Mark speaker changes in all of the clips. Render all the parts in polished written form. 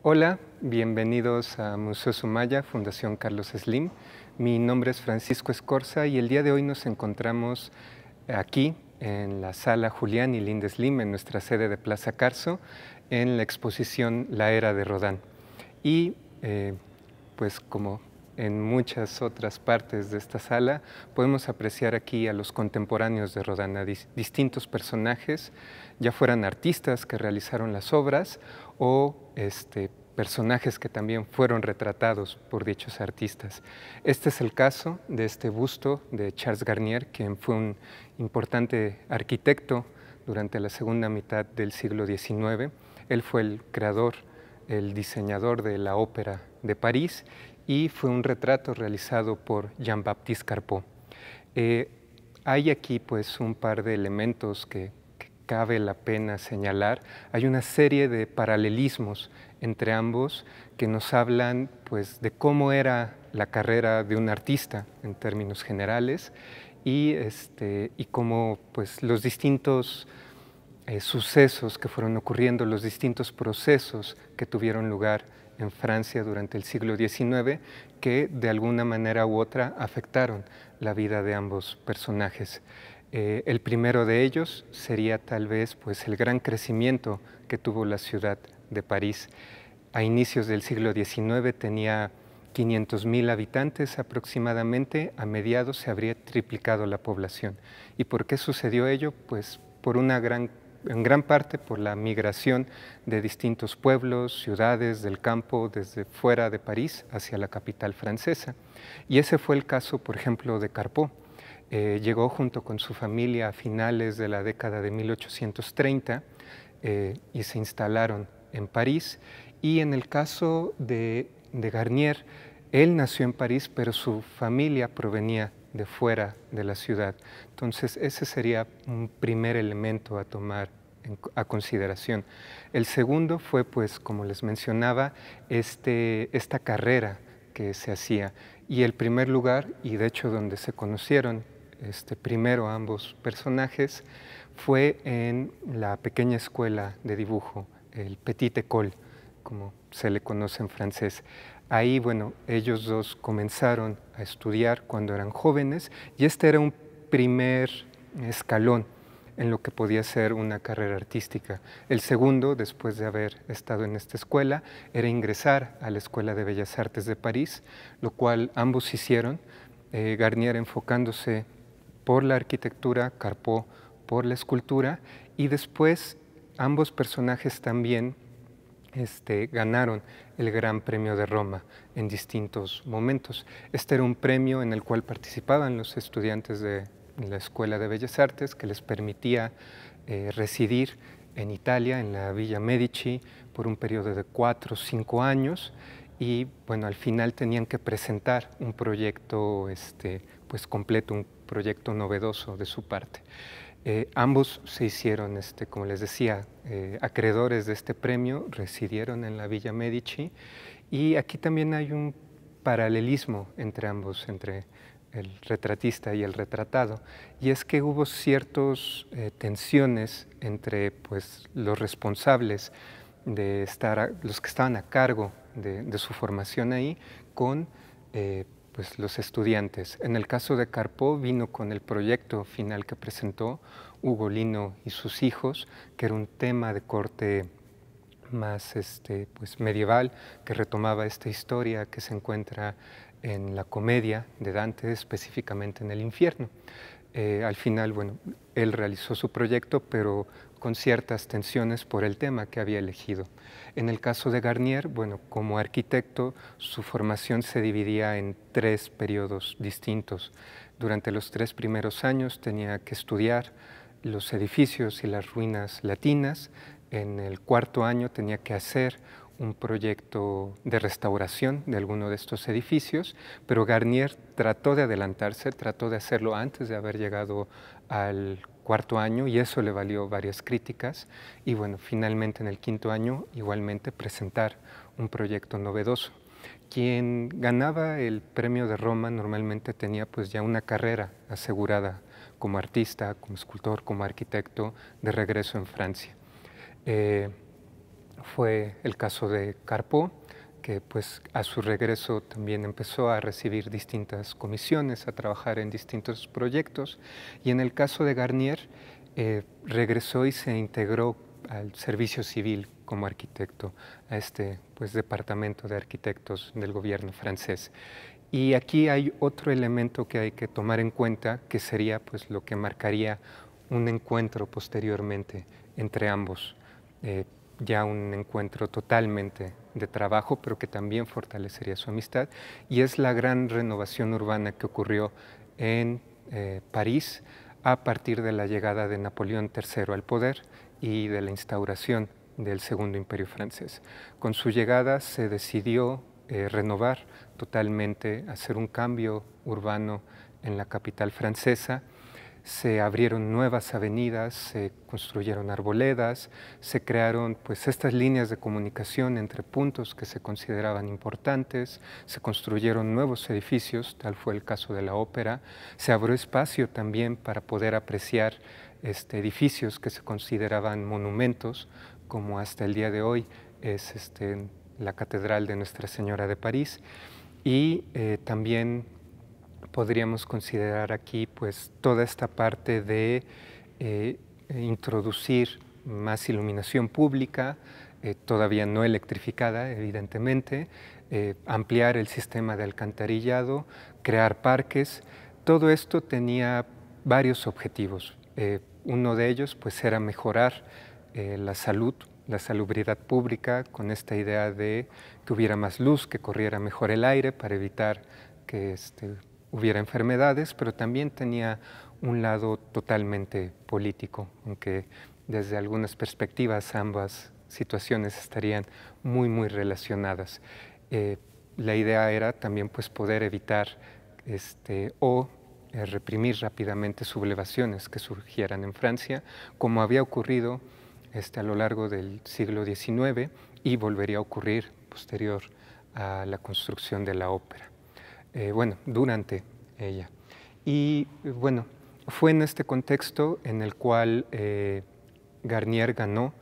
Speaker 1: Hola, bienvenidos a Museo Sumaya, Fundación Carlos Slim. Mi nombre es Francisco Escorza y el día de hoy nos encontramos aquí en la Sala Julián y Linda Slim, en nuestra sede de Plaza Carso, en la exposición La Era de Rodin. Y pues como en muchas otras partes de esta sala, podemos apreciar aquí a los contemporáneos de Rodin, a distintos personajes, ya fueran artistas que realizaron las obras o personajes que también fueron retratados por dichos artistas. Este es el caso de este busto de Charles Garnier, quien fue un importante arquitecto durante la segunda mitad del siglo XIX. Él fue el creador, el diseñador de la Ópera de París y fue un retrato realizado por Jean-Baptiste Carpeaux. Hay aquí pues un par de elementos que cabe la pena señalar. Hay una serie de paralelismos entre ambos que nos hablan pues de cómo era la carrera de un artista en términos generales y cómo pues los distintos sucesos que fueron ocurriendo, los distintos procesos que tuvieron lugar en Francia durante el siglo XIX que de alguna manera u otra afectaron la vida de ambos personajes. El primero de ellos sería tal vez pues, el gran crecimiento que tuvo la ciudad de París. A inicios del siglo XIX tenía 500,000 habitantes aproximadamente, a mediados se habría triplicado la población. ¿Y por qué sucedió ello? Pues por en gran parte por la migración de distintos pueblos, ciudades del campo, desde fuera de París hacia la capital francesa. Y ese fue el caso, por ejemplo, de Carpeaux. Llegó junto con su familia a finales de la década de 1830 y se instalaron en París. Y en el caso de Garnier, él nació en París, pero su familia provenía de fuera de la ciudad. Entonces, ese sería un primer elemento a tomar a consideración. El segundo fue, pues, como les mencionaba, esta carrera que se hacía. Y el primer lugar, y de hecho donde se conocieron primero ambos personajes, fue en la pequeña escuela de dibujo, el Petit École, como se le conoce en francés. Ahí, bueno, ellos dos comenzaron a estudiar cuando eran jóvenes y este era un primer escalón en lo que podía ser una carrera artística. El segundo, después de haber estado en esta escuela, era ingresar a la Escuela de Bellas Artes de París, lo cual ambos hicieron, Garnier enfocándose por la arquitectura, Carpeaux por la escultura, y después ambos personajes también ganaron el Gran Premio de Roma en distintos momentos. Este era un premio en el cual participaban los estudiantes de la Escuela de Bellas Artes que les permitía residir en Italia, en la Villa Medici, por un periodo de 4 o 5 años y bueno, al final tenían que presentar un proyecto pues completo, un proyecto novedoso de su parte. Ambos se hicieron, como les decía, acreedores de este premio, residieron en la Villa Medici y aquí también hay un paralelismo entre ambos, entre el retratista y el retratado, y es que hubo ciertas tensiones entre pues, los responsables de los que estaban a cargo de su formación ahí con pues, los estudiantes. En el caso de Carpeaux vino con el proyecto final que presentó Ugolino y sus hijos, que era un tema de corte más pues, medieval, que retomaba esta historia que se encuentra en la comedia de Dante, específicamente en el infierno. Al final, bueno, él realizó su proyecto, pero con ciertas tensiones por el tema que había elegido. En el caso de Garnier, bueno, como arquitecto, su formación se dividía en 3 periodos distintos. Durante los 3 primeros años tenía que estudiar los edificios y las ruinas latinas. En el 4.º año tenía que hacer un proyecto de restauración de alguno de estos edificios, pero Garnier trató de adelantarse, trató de hacerlo antes de haber llegado al 4.º año y eso le valió varias críticas y bueno, finalmente en el 5.º año igualmente presentar un proyecto novedoso. Quien ganaba el premio de Roma normalmente tenía pues ya una carrera asegurada como artista, como escultor, como arquitecto de regreso en Francia. fue el caso de Carpó, que pues a su regreso también empezó a recibir distintas comisiones, a trabajar en distintos proyectos, y en el caso de Garnier regresó y se integró al servicio civil como arquitecto, a este pues, departamento de arquitectos del gobierno francés. Y aquí hay otro elemento que hay que tomar en cuenta, que sería pues, lo que marcaría un encuentro posteriormente entre ambos, ya un encuentro totalmente de trabajo, pero que también fortalecería su amistad, y es la gran renovación urbana que ocurrió en París a partir de la llegada de Napoleón III al poder y de la instauración del Segundo Imperio francés. Con su llegada se decidió renovar totalmente, hacer un cambio urbano en la capital francesa. Se abrieron nuevas avenidas, se construyeron arboledas, se crearon pues estas líneas de comunicación entre puntos que se consideraban importantes, se construyeron nuevos edificios, tal fue el caso de la ópera, se abrió espacio también para poder apreciar edificios que se consideraban monumentos, como hasta el día de hoy es la Catedral de Nuestra Señora de París, y también podríamos considerar aquí pues toda esta parte de introducir más iluminación pública, todavía no electrificada evidentemente, ampliar el sistema de alcantarillado, crear parques. Todo esto tenía varios objetivos. Uno de ellos pues era mejorar la salud, la salubridad pública, con esta idea de que hubiera más luz, que corriera mejor el aire para evitar que hubiera enfermedades, pero también tenía un lado totalmente político, aunque desde algunas perspectivas ambas situaciones estarían muy relacionadas. La idea era también pues, poder evitar reprimir rápidamente sublevaciones que surgieran en Francia, como había ocurrido a lo largo del siglo XIX y volvería a ocurrir posterior a la construcción de la ópera. Durante ella. Y bueno, fue en este contexto en el cual Garnier ganó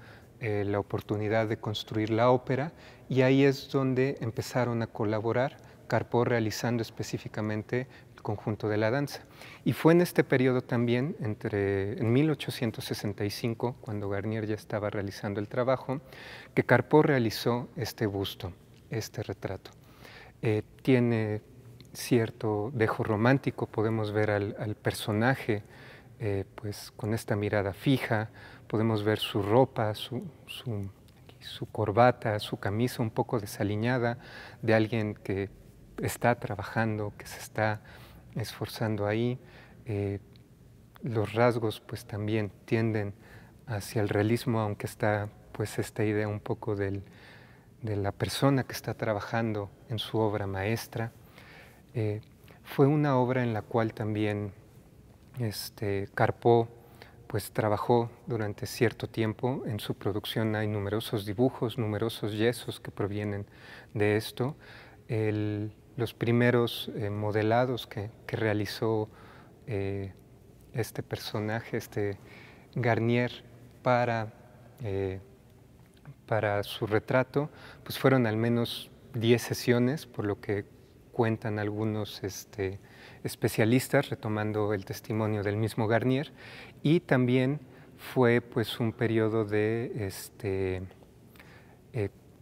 Speaker 1: la oportunidad de construir la ópera, y ahí es donde empezaron a colaborar, Carpó realizando específicamente el conjunto de la danza. Y fue en este periodo también, en 1865, cuando Garnier ya estaba realizando el trabajo, que Carpó realizó este busto, este retrato. Tiene cierto dejo romántico, podemos ver al personaje pues con esta mirada fija, podemos ver su ropa, su corbata, su camisa un poco desaliñada, de alguien que está trabajando, que se está esforzando ahí. Los rasgos pues también tienden hacia el realismo, aunque está pues esta idea un poco de la persona que está trabajando en su obra maestra. Fue una obra en la cual también Carpó pues, trabajó durante cierto tiempo. En su producción hay numerosos dibujos, numerosos yesos que provienen de esto. Los primeros modelados que realizó este personaje, Garnier, para su retrato, pues fueron al menos 10 sesiones, por lo que cuentan algunos especialistas, retomando el testimonio del mismo Garnier, y también fue pues un periodo de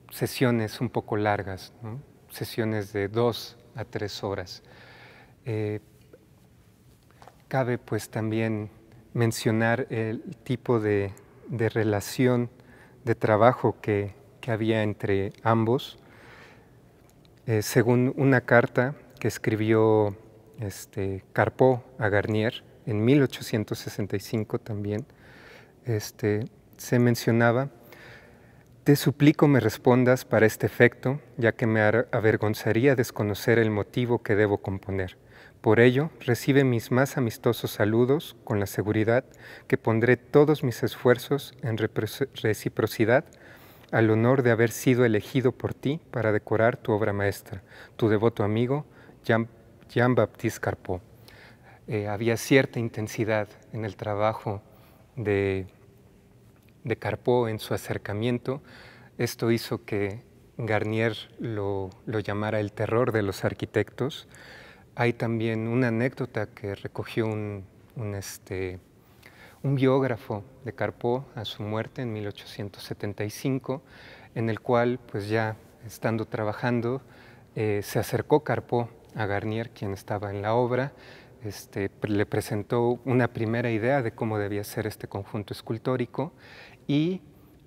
Speaker 1: sesiones un poco largas, ¿no? Sesiones de 2 a 3 horas. Cabe pues también mencionar el tipo de relación de trabajo que había entre ambos. Según una carta que escribió Carpó a Garnier en 1865 también, se mencionaba: «Te suplico me respondas para este efecto, ya que me avergonzaría desconocer el motivo que debo componer. Por ello, recibe mis más amistosos saludos con la seguridad que pondré todos mis esfuerzos en reciprocidad al honor de haber sido elegido por ti para decorar tu obra maestra, tu devoto amigo Jean-Baptiste Carpó». Había cierta intensidad en el trabajo de Carpó, en su acercamiento, Esto hizo que Garnier lo llamara el terror de los arquitectos. Hay también una anécdota que recogió un biógrafo de Carpeaux a su muerte en 1875, en el cual, pues ya estando trabajando, se acercó Carpeaux a Garnier, quien estaba en la obra, le presentó una primera idea de cómo debía ser este conjunto escultórico y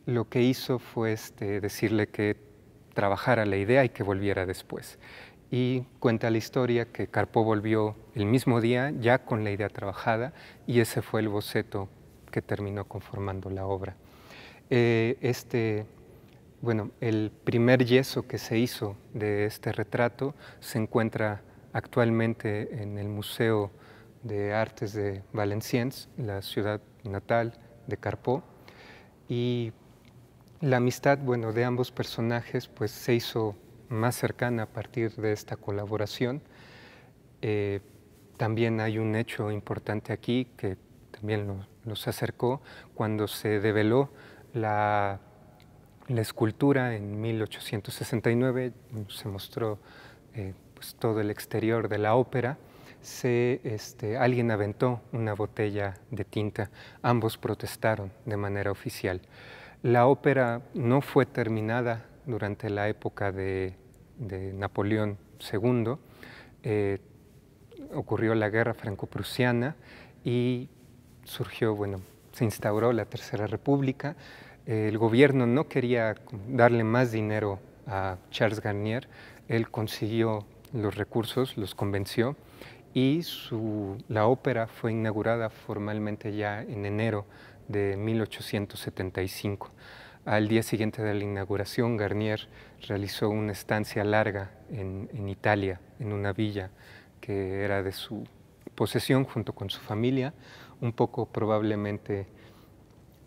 Speaker 1: lo que hizo fue decirle que trabajara la idea y que volviera después. Y cuenta la historia que Carpeaux volvió el mismo día ya con la idea trabajada y ese fue el boceto que terminó conformando la obra. Bueno, el primer yeso que se hizo de este retrato se encuentra actualmente en el Museo de Artes de Valenciennes, la ciudad natal de Carpeaux, y la amistad, bueno, de ambos personajes pues se hizo más cercana a partir de esta colaboración. También hay un hecho importante aquí que también los acercó cuando se develó la escultura en 1869, se mostró pues todo el exterior de la ópera. Alguien aventó una botella de tinta, ambos protestaron de manera oficial. La ópera no fue terminada durante la época de Napoleón II, ocurrió la guerra franco-prusiana y surgió, bueno, se instauró la Tercera República. El gobierno no quería darle más dinero a Charles Garnier, él consiguió los recursos, los convenció y la ópera fue inaugurada formalmente ya en enero de 1875. Al día siguiente de la inauguración, Garnier realizó una estancia larga en Italia, en una villa que era de su posesión junto con su familia, un poco probablemente,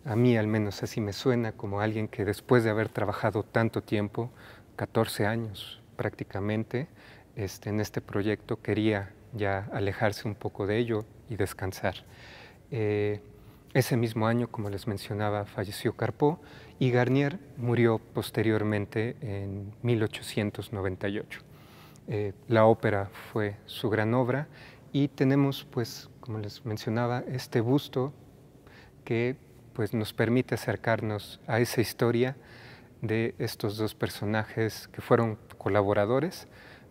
Speaker 1: a mí al menos así me suena, como alguien que después de haber trabajado tanto tiempo, 14 años prácticamente, en este proyecto quería ya alejarse un poco de ello y descansar. Ese mismo año, como les mencionaba, falleció Carpeaux y Garnier murió posteriormente en 1898. La ópera fue su gran obra y tenemos, pues, como les mencionaba, este busto que pues, nos permite acercarnos a esa historia de estos dos personajes que fueron colaboradores,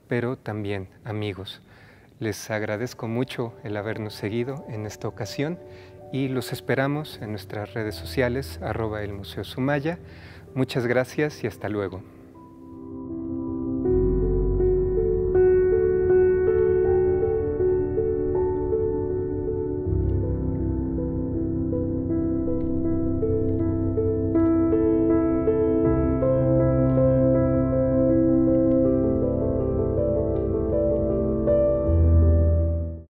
Speaker 1: pero también amigos. Les agradezco mucho el habernos seguido en esta ocasión y los esperamos en nuestras redes sociales, @elmuseosumaya. Muchas gracias y hasta luego.